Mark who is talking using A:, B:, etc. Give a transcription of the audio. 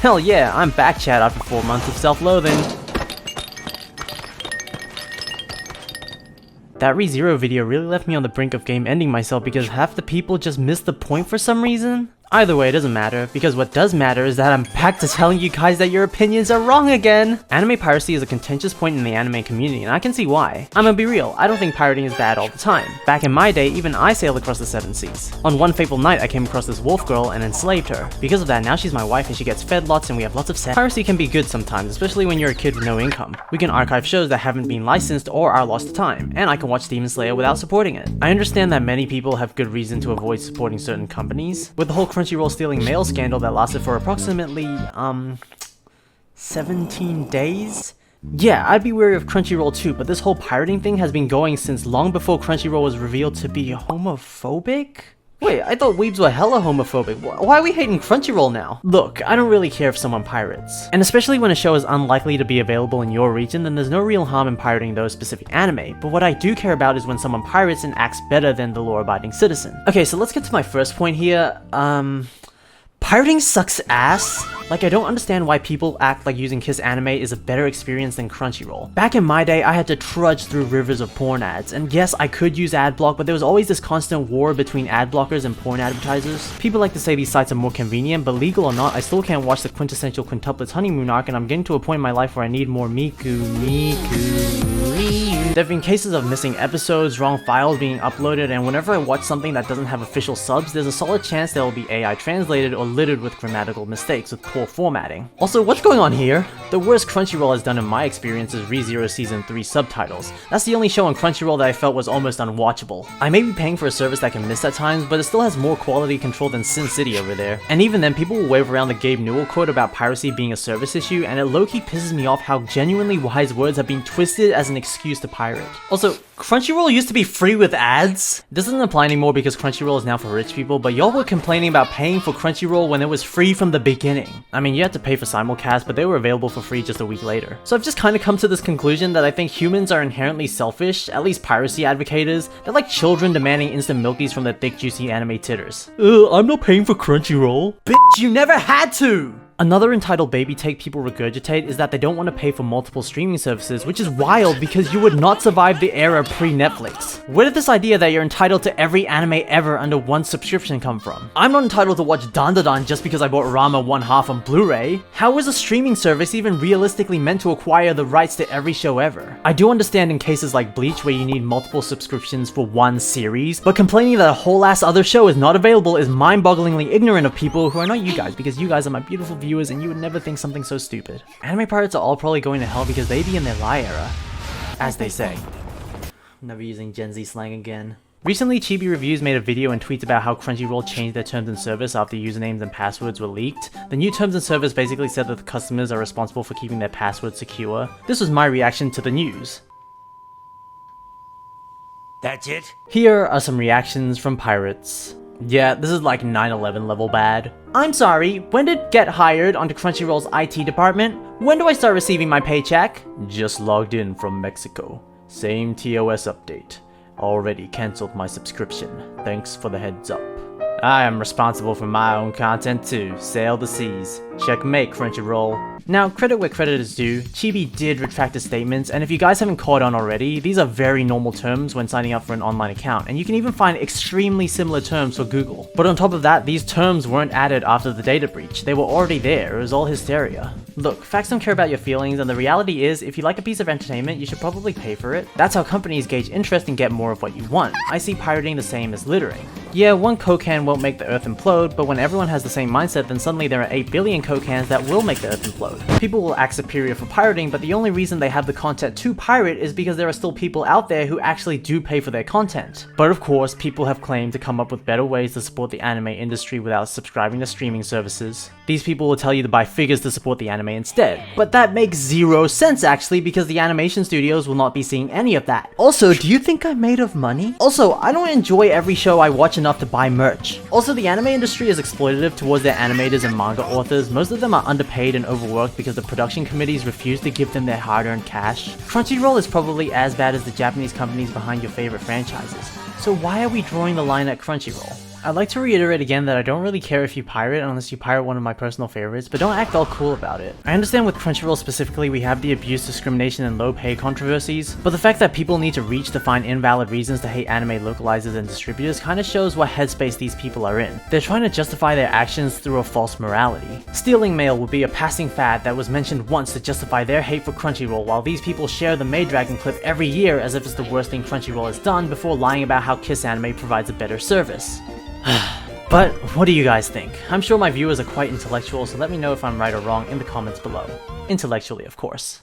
A: Hell yeah, I'm back, chat, after 4 months of self-loathing. That ReZero video really left me on the brink of game ending myself because half the people just missed the point for some reason. Either way, it doesn't matter, because what does matter is that I'm back to telling you guys that your opinions are wrong again! Anime piracy is a contentious point in the anime community, and I can see why. I'm gonna be real, I don't think pirating is bad all the time. Back in my day, even I sailed across the 7 seas. On one fateful night, I came across this wolf girl and enslaved her. Because of that, now she's my wife and she gets fed lots and we have lots of sex. Piracy can be good sometimes, especially when you're a kid with no income. We can archive shows that haven't been licensed or are lost to time, and I can watch Demon Slayer without supporting it. I understand that many people have good reason to avoid supporting certain companies. With the whole Crunchyroll stealing mail scandal that lasted for approximately, 17 days? Yeah, I'd be wary of Crunchyroll too, but this whole pirating thing has been going since long before Crunchyroll was revealed to be homophobic? Wait, I thought weebs were hella homophobic. Why are we hating Crunchyroll now? Look, I don't really care if someone pirates. And especially when a show is unlikely to be available in your region, then there's no real harm in pirating those specific anime. But what I do care about is when someone pirates and acts better than the law-abiding citizen. Okay, so let's get to my first point here. Pirating sucks ass. Like, I don't understand why people act like using Kiss Anime is a better experience than Crunchyroll. Back in my day, I had to trudge through rivers of porn ads, and yes, I could use adblock, but there was always this constant war between ad blockers and porn advertisers. People like to say these sites are more convenient, but legal or not, I still can't watch the quintessential quintuplets honeymoon arc, and I'm getting to a point in my life where I need more Miku. There have been cases of missing episodes, wrong files being uploaded, and whenever I watch something that doesn't have official subs, there's a solid chance there will be AI translated or littered with grammatical mistakes with poor formatting. Also, what's going on here? The worst Crunchyroll has done in my experience is ReZero Season 3 subtitles. That's the only show on Crunchyroll that I felt was almost unwatchable. I may be paying for a service that can miss at times, but it still has more quality control than Sin City over there. And even then, people will wave around the Gabe Newell quote about piracy being a service issue, and it low-key pisses me off how genuinely wise words have been twisted as an excuse to pirate. Also, Crunchyroll used to be free with ads? This doesn't apply anymore because Crunchyroll is now for rich people, but y'all were complaining about paying for Crunchyroll when it was free from the beginning. I mean, you had to pay for simulcast, but they were available for free just a week later. So I've just kind of come to this conclusion that I think humans are inherently selfish, at least piracy advocates. They're like children demanding instant milkies from their thick juicy anime titters. I'm not paying for Crunchyroll. Bitch, you never had to! Another entitled baby take people regurgitate is that they don't want to pay for multiple streaming services, which is wild because you would not survive the era pre-Netflix. Where did this idea that you're entitled to every anime ever under one subscription come from? I'm not entitled to watch Dandadan just because I bought Rama 1/2 on Blu-ray. How is a streaming service even realistically meant to acquire the rights to every show ever? I do understand in cases like Bleach where you need multiple subscriptions for one series, but complaining that a whole ass other show is not available is mind-bogglingly ignorant of people who are not you guys, because you guys are my beautiful viewers and you would never think something so stupid. Anime pirates are all probably going to hell because they be in their lie era, as they say. Never using Gen Z slang again. Recently, Chibi Reviews made a video and tweets about how Crunchyroll changed their terms and service after usernames and passwords were leaked. The new terms and service basically said that the customers are responsible for keeping their passwords secure. This was my reaction to the news.
B: That's it?
A: Here are some reactions from pirates. Yeah, this is like 9/11 level bad. I'm sorry, when did Get Hired onto Crunchyroll's IT department? When do I start receiving my paycheck? Just logged in from Mexico. Same TOS update. Already cancelled my subscription. Thanks for the heads up. I am responsible for my own content too. Sail the seas. Checkmate, Crunchyroll. Now, credit where credit is due, Chibi did retract his statements, and if you guys haven't caught on already, these are very normal terms when signing up for an online account, and you can even find extremely similar terms for Google. But on top of that, these terms weren't added after the data breach. They were already there. It was all hysteria. Look, facts don't care about your feelings, and the reality is, if you like a piece of entertainment, you should probably pay for it. That's how companies gauge interest and get more of what you want. I see pirating the same as littering. Yeah, one Coke can won't make the earth implode, but when everyone has the same mindset, then suddenly there are 8 billion Coke cans that will make the earth implode. People will act superior for pirating, but the only reason they have the content to pirate is because there are still people out there who actually do pay for their content. But of course, people have claimed to come up with better ways to support the anime industry without subscribing to streaming services. These people will tell you to buy figures to support the anime instead. But that makes zero sense actually, because the animation studios will not be seeing any of that. Also, do you think I'm made of money? Also, I don't enjoy every show I watch enough to buy merch. Also, the anime industry is exploitative towards their animators and manga authors. Most of them are underpaid and overworked because the production committees refuse to give them their hard-earned cash. Crunchyroll is probably as bad as the Japanese companies behind your favorite franchises. So why are we drawing the line at Crunchyroll? I'd like to reiterate again that I don't really care if you pirate unless you pirate one of my personal favorites, but don't act all cool about it. I understand with Crunchyroll specifically we have the abuse, discrimination, and low pay controversies, but the fact that people need to reach to find invalid reasons to hate anime localizers and distributors kinda shows what headspace these people are in. They're trying to justify their actions through a false morality. Stealing mail would be a passing fad that was mentioned once to justify their hate for Crunchyroll, while these people share the Maid-Dragon clip every year as if it's the worst thing Crunchyroll has done before lying about how Kiss Anime provides a better service. But what do you guys think? I'm sure my viewers are quite intellectual, so let me know if I'm right or wrong in the comments below. Intellectually, of course.